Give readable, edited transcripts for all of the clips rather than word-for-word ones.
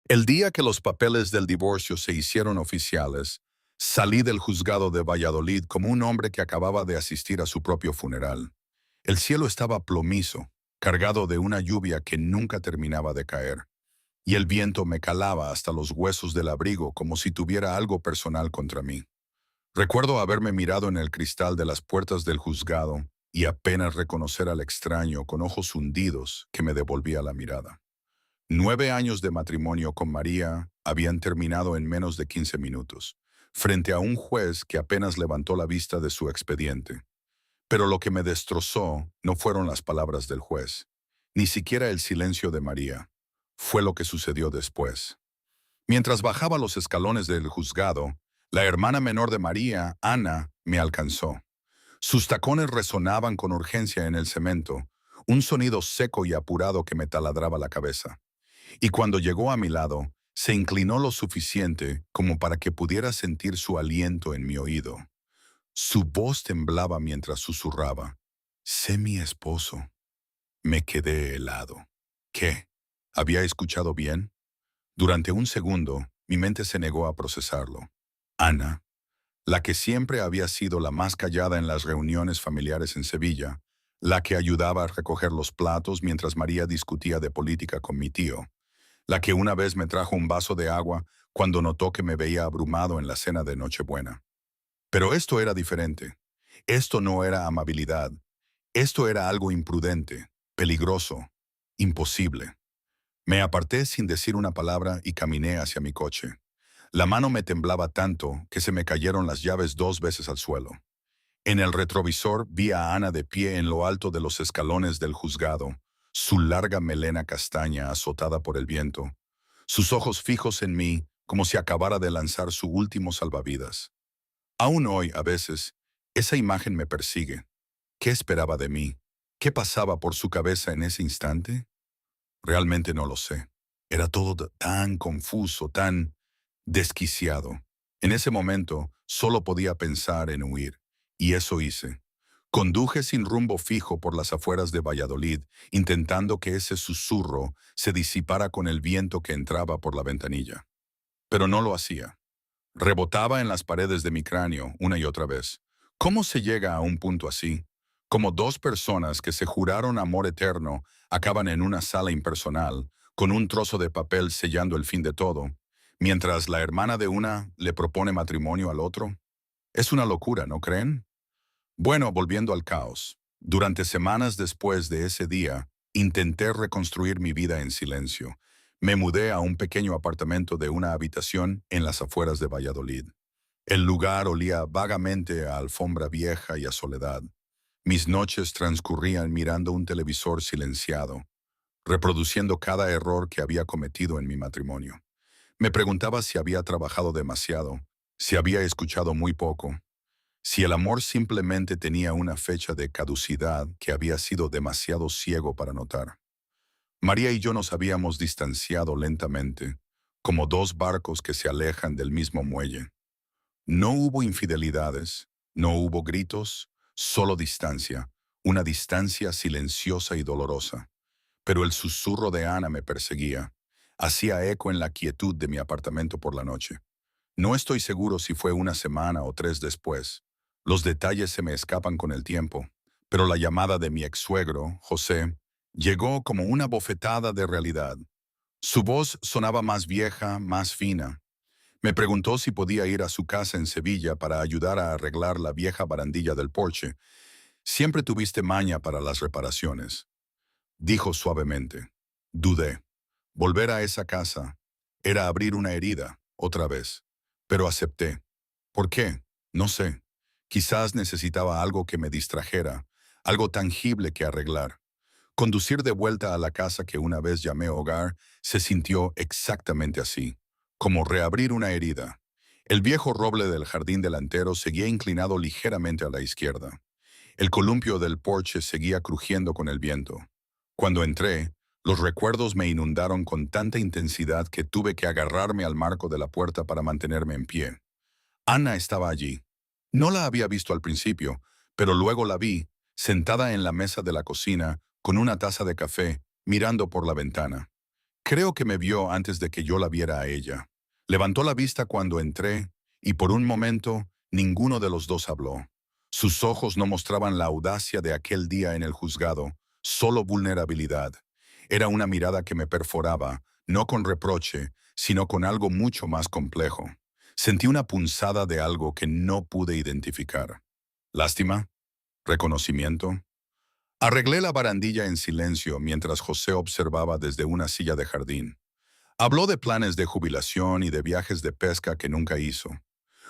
El día que los papeles del divorcio se hicieron oficiales, salí del juzgado de Valladolid como un hombre que acababa de asistir a su propio funeral. El cielo estaba plomizo, cargado de una lluvia que nunca terminaba de caer, y el viento me calaba hasta los huesos del abrigo como si tuviera algo personal contra mí. Recuerdo haberme mirado en el cristal de las puertas del juzgado y apenas reconocer al extraño con ojos hundidos que me devolvía la mirada. 9 años de matrimonio con María habían terminado en menos de 15 minutos, frente a un juez que apenas levantó la vista de su expediente. Pero lo que me destrozó no fueron las palabras del juez, ni siquiera el silencio de María. Fue lo que sucedió después. Mientras bajaba los escalones del juzgado, la hermana menor de María, Ana, me alcanzó. Sus tacones resonaban con urgencia en el cemento, un sonido seco y apurado que me taladraba la cabeza. Y cuando llegó a mi lado, se inclinó lo suficiente como para que pudiera sentir su aliento en mi oído. Su voz temblaba mientras susurraba. «Sé mi esposo». Me quedé helado. ¿Qué? ¿Había escuchado bien? Durante un segundo, mi mente se negó a procesarlo. Ana, la que siempre había sido la más callada en las reuniones familiares en Sevilla, la que ayudaba a recoger los platos mientras María discutía de política con mi tío, la que una vez me trajo un vaso de agua cuando notó que me veía abrumado en la cena de Nochebuena. Pero esto era diferente. Esto no era amabilidad. Esto era algo imprudente, peligroso, imposible. Me aparté sin decir una palabra y caminé hacia mi coche. La mano me temblaba tanto que se me cayeron las llaves 2 veces al suelo. En el retrovisor vi a Ana de pie en lo alto de los escalones del juzgado, su larga melena castaña azotada por el viento, sus ojos fijos en mí como si acabara de lanzar su último salvavidas. Aún hoy, a veces, esa imagen me persigue. ¿Qué esperaba de mí? ¿Qué pasaba por su cabeza en ese instante? Realmente no lo sé. Era todo tan confuso, tan desquiciado. En ese momento solo podía pensar en huir, y eso hice. Conduje sin rumbo fijo por las afueras de Valladolid, intentando que ese susurro se disipara con el viento que entraba por la ventanilla. Pero no lo hacía. Rebotaba en las paredes de mi cráneo una y otra vez. ¿Cómo se llega a un punto así? Como dos personas que se juraron amor eterno acaban en una sala impersonal, con un trozo de papel sellando el fin de todo, mientras la hermana de una le propone matrimonio al otro. Es una locura, ¿no creen? Bueno, volviendo al caos. Durante semanas después de ese día, intenté reconstruir mi vida en silencio. Me mudé a un pequeño apartamento de una habitación en las afueras de Valladolid. El lugar olía vagamente a alfombra vieja y a soledad. Mis noches transcurrían mirando un televisor silenciado, reproduciendo cada error que había cometido en mi matrimonio. Me preguntaba si había trabajado demasiado, si había escuchado muy poco, si el amor simplemente tenía una fecha de caducidad que había sido demasiado ciego para notar. María y yo nos habíamos distanciado lentamente, como dos barcos que se alejan del mismo muelle. No hubo infidelidades, no hubo gritos, solo distancia, una distancia silenciosa y dolorosa. Pero el susurro de Ana me perseguía, hacía eco en la quietud de mi apartamento por la noche. No estoy seguro si fue una semana o 3 después. Los detalles se me escapan con el tiempo, pero la llamada de mi ex-suegro, José, llegó como una bofetada de realidad. Su voz sonaba más vieja, más fina. Me preguntó si podía ir a su casa en Sevilla para ayudar a arreglar la vieja barandilla del porche. Siempre tuviste maña para las reparaciones, dijo suavemente. Dudé. Volver a esa casa era abrir una herida, otra vez. Pero acepté. ¿Por qué? No sé. Quizás necesitaba algo que me distrajera, algo tangible que arreglar. Conducir de vuelta a la casa que una vez llamé hogar se sintió exactamente así, como reabrir una herida. El viejo roble del jardín delantero seguía inclinado ligeramente a la izquierda. El columpio del porche seguía crujiendo con el viento. Cuando entré, los recuerdos me inundaron con tanta intensidad que tuve que agarrarme al marco de la puerta para mantenerme en pie. Ana estaba allí. No la había visto al principio, pero luego la vi, sentada en la mesa de la cocina, con una taza de café, mirando por la ventana. Creo que me vio antes de que yo la viera a ella. Levantó la vista cuando entré y por un momento ninguno de los dos habló. Sus ojos no mostraban la audacia de aquel día en el juzgado, solo vulnerabilidad. Era una mirada que me perforaba, no con reproche, sino con algo mucho más complejo. Sentí una punzada de algo que no pude identificar. ¿Lástima? ¿Reconocimiento? Arreglé la barandilla en silencio mientras José observaba desde una silla de jardín. Habló de planes de jubilación y de viajes de pesca que nunca hizo.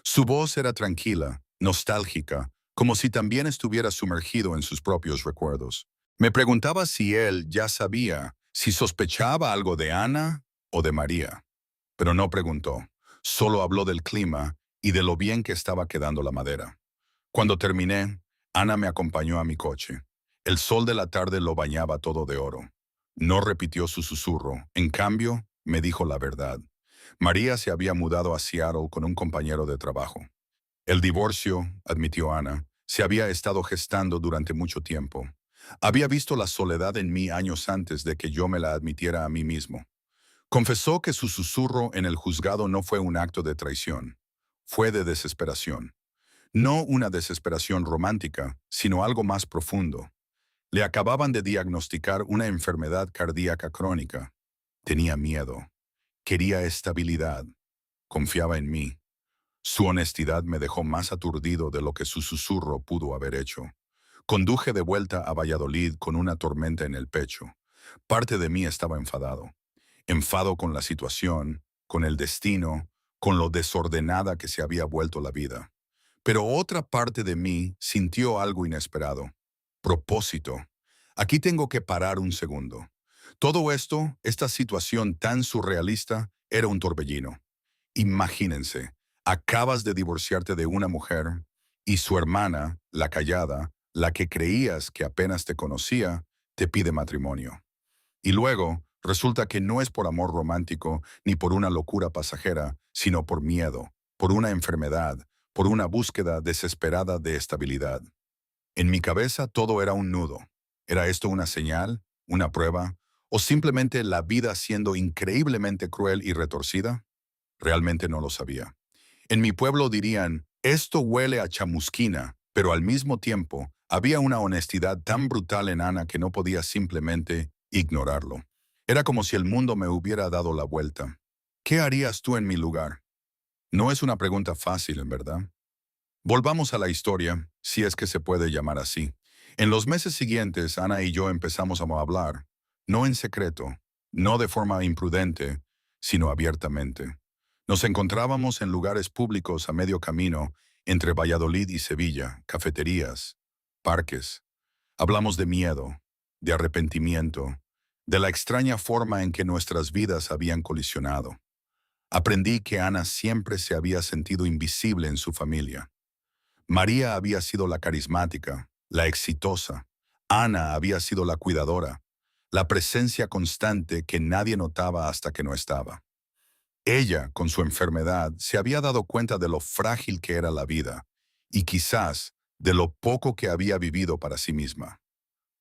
Su voz era tranquila, nostálgica, como si también estuviera sumergido en sus propios recuerdos. Me preguntaba si él ya sabía, si sospechaba algo de Ana o de María. Pero no preguntó, solo habló del clima y de lo bien que estaba quedando la madera. Cuando terminé, Ana me acompañó a mi coche. El sol de la tarde lo bañaba todo de oro. No repitió su susurro, en cambio, me dijo la verdad. María se había mudado a Seattle con un compañero de trabajo. El divorcio, admitió Ana, se había estado gestando durante mucho tiempo. Había visto la soledad en mí años antes de que yo me la admitiera a mí mismo. Confesó que su susurro en el juzgado no fue un acto de traición, fue de desesperación. No una desesperación romántica, sino algo más profundo. Le acababan de diagnosticar una enfermedad cardíaca crónica. Tenía miedo. Quería estabilidad. Confiaba en mí. Su honestidad me dejó más aturdido de lo que su susurro pudo haber hecho. Conduje de vuelta a Valladolid con una tormenta en el pecho. Parte de mí estaba enfadado. Enfado con la situación, con el destino, con lo desordenada que se había vuelto la vida. Pero otra parte de mí sintió algo inesperado. Propósito. Aquí tengo que parar un segundo. Todo esto, esta situación tan surrealista, era un torbellino. Imagínense, acabas de divorciarte de una mujer y su hermana, la callada, la que creías que apenas te conocía, te pide matrimonio. Y luego, resulta que no es por amor romántico ni por una locura pasajera, sino por miedo, por una enfermedad, por una búsqueda desesperada de estabilidad. En mi cabeza todo era un nudo. ¿Era esto una señal, una prueba, o simplemente la vida siendo increíblemente cruel y retorcida? Realmente no lo sabía. En mi pueblo dirían, esto huele a chamusquina, pero al mismo tiempo había una honestidad tan brutal en Ana que no podía simplemente ignorarlo. Era como si el mundo me hubiera dado la vuelta. ¿Qué harías tú en mi lugar? No es una pregunta fácil, en verdad. Volvamos a la historia, si es que se puede llamar así. En los meses siguientes, Ana y yo empezamos a hablar, no en secreto, no de forma imprudente, sino abiertamente. Nos encontrábamos en lugares públicos a medio camino entre Valladolid y Sevilla, cafeterías, parques. Hablamos de miedo, de arrepentimiento, de la extraña forma en que nuestras vidas habían colisionado. Aprendí que Ana siempre se había sentido invisible en su familia. María había sido la carismática, la exitosa. Ana había sido la cuidadora, la presencia constante que nadie notaba hasta que no estaba. Ella, con su enfermedad, se había dado cuenta de lo frágil que era la vida y quizás de lo poco que había vivido para sí misma.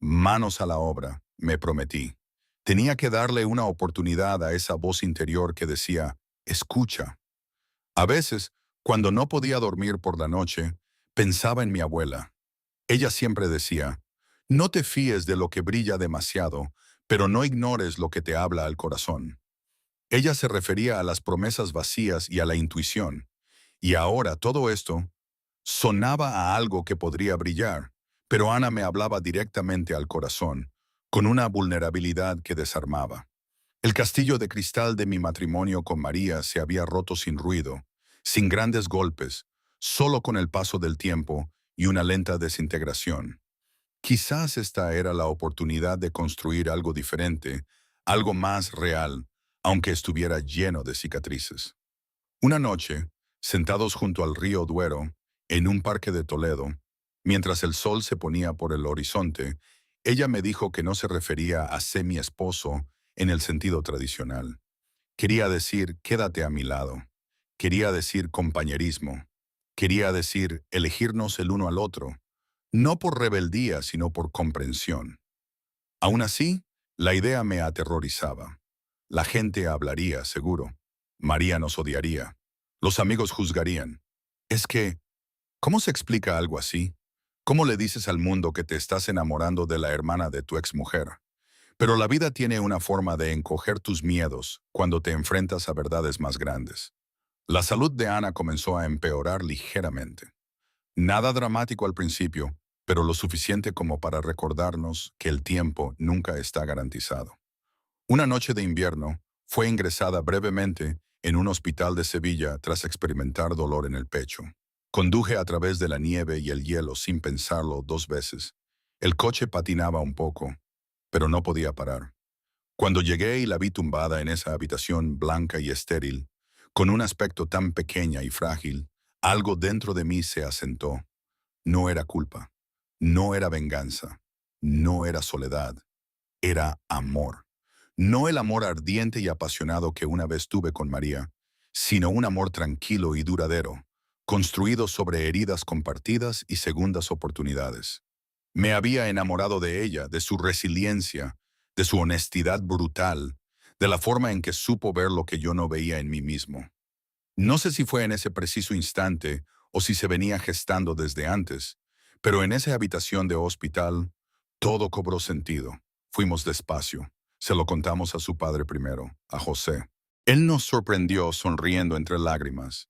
Manos a la obra, me prometí. Tenía que darle una oportunidad a esa voz interior que decía, escucha. A veces, cuando no podía dormir por la noche, pensaba en mi abuela. Ella siempre decía, no te fíes de lo que brilla demasiado, pero no ignores lo que te habla al corazón. Ella se refería a las promesas vacías y a la intuición. Y ahora todo esto sonaba a algo que podría brillar, pero Ana me hablaba directamente al corazón, con una vulnerabilidad que desarmaba. El castillo de cristal de mi matrimonio con María se había roto sin ruido, sin grandes golpes, solo con el paso del tiempo y una lenta desintegración. Quizás esta era la oportunidad de construir algo diferente, algo más real, aunque estuviera lleno de cicatrices. Una noche, sentados junto al río Duero, en un parque de Toledo, mientras el sol se ponía por el horizonte, ella me dijo que no se refería a mi esposo en el sentido tradicional. Quería decir, quédate a mi lado. Quería decir compañerismo. Quería decir, elegirnos el uno al otro, no por rebeldía, sino por comprensión. Aún así, la idea me aterrorizaba. La gente hablaría, seguro. María nos odiaría. Los amigos juzgarían. Es que, ¿cómo se explica algo así? ¿Cómo le dices al mundo que te estás enamorando de la hermana de tu exmujer? Pero la vida tiene una forma de encoger tus miedos cuando te enfrentas a verdades más grandes. La salud de Ana comenzó a empeorar ligeramente. Nada dramático al principio, pero lo suficiente como para recordarnos que el tiempo nunca está garantizado. Una noche de invierno, fue ingresada brevemente en un hospital de Sevilla tras experimentar dolor en el pecho. Conduje a través de la nieve y el hielo sin pensarlo 2 veces. El coche patinaba un poco, pero no podía parar. Cuando llegué y la vi tumbada en esa habitación blanca y estéril, con un aspecto tan pequeña y frágil, algo dentro de mí se asentó. No era culpa, no era venganza, no era soledad, era amor. No el amor ardiente y apasionado que una vez tuve con María, sino un amor tranquilo y duradero, construido sobre heridas compartidas y segundas oportunidades. Me había enamorado de ella, de su resiliencia, de su honestidad brutal, de la forma en que supo ver lo que yo no veía en mí mismo. No sé si fue en ese preciso instante o si se venía gestando desde antes, pero en esa habitación de hospital todo cobró sentido. Fuimos despacio. Se lo contamos a su padre primero, a José. Él nos sorprendió sonriendo entre lágrimas.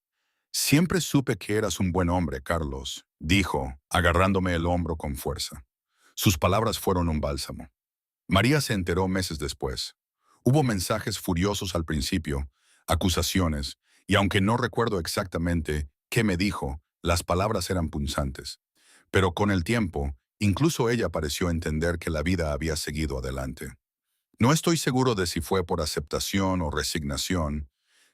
Siempre supe que eras un buen hombre, Carlos, dijo, agarrándome el hombro con fuerza. Sus palabras fueron un bálsamo. María se enteró meses después. Hubo mensajes furiosos al principio, acusaciones, y aunque no recuerdo exactamente qué me dijo, las palabras eran punzantes. Pero con el tiempo, incluso ella pareció entender que la vida había seguido adelante. No estoy seguro de si fue por aceptación o resignación,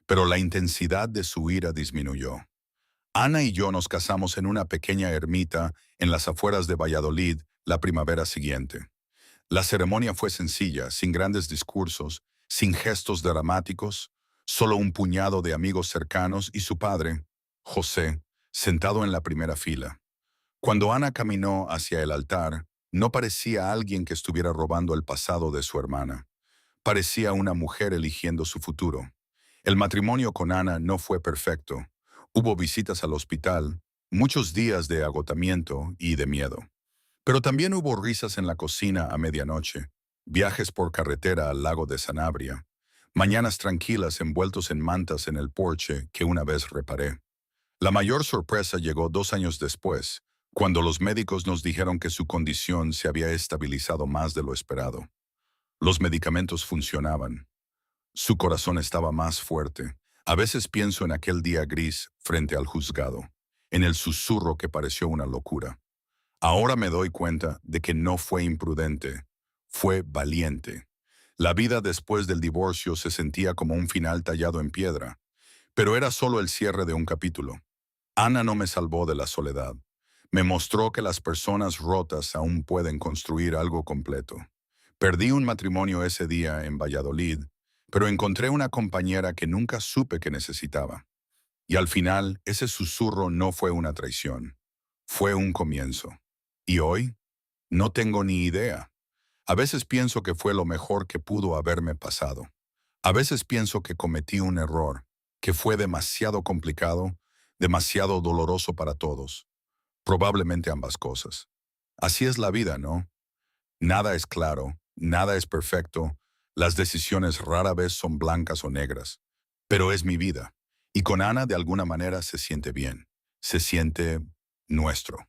pero la intensidad de su ira disminuyó. Ana y yo nos casamos en una pequeña ermita en las afueras de Valladolid la primavera siguiente. La ceremonia fue sencilla, sin grandes discursos, sin gestos dramáticos, solo un puñado de amigos cercanos y su padre, José, sentado en la primera fila. Cuando Ana caminó hacia el altar, no parecía alguien que estuviera robando el pasado de su hermana. Parecía una mujer eligiendo su futuro. El matrimonio con Ana no fue perfecto. Hubo visitas al hospital, muchos días de agotamiento y de miedo. Pero también hubo risas en la cocina a medianoche, viajes por carretera al lago de Sanabria, mañanas tranquilas envueltos en mantas en el porche que una vez reparé. La mayor sorpresa llegó 2 años después, cuando los médicos nos dijeron que su condición se había estabilizado más de lo esperado. Los medicamentos funcionaban. Su corazón estaba más fuerte. A veces pienso en aquel día gris frente al juzgado, en el susurro que pareció una locura. Ahora me doy cuenta de que no fue imprudente, fue valiente. La vida después del divorcio se sentía como un final tallado en piedra, pero era solo el cierre de un capítulo. Ana no me salvó de la soledad. Me mostró que las personas rotas aún pueden construir algo completo. Perdí un matrimonio ese día en Valladolid, pero encontré una compañera que nunca supe que necesitaba. Y al final, ese susurro no fue una traición, fue un comienzo. ¿Y hoy? No tengo ni idea. A veces pienso que fue lo mejor que pudo haberme pasado. A veces pienso que cometí un error, que fue demasiado complicado, demasiado doloroso para todos. Probablemente ambas cosas. Así es la vida, ¿no? Nada es claro, nada es perfecto, las decisiones rara vez son blancas o negras. Pero es mi vida. Y con Ana de alguna manera se siente bien. Se siente nuestro.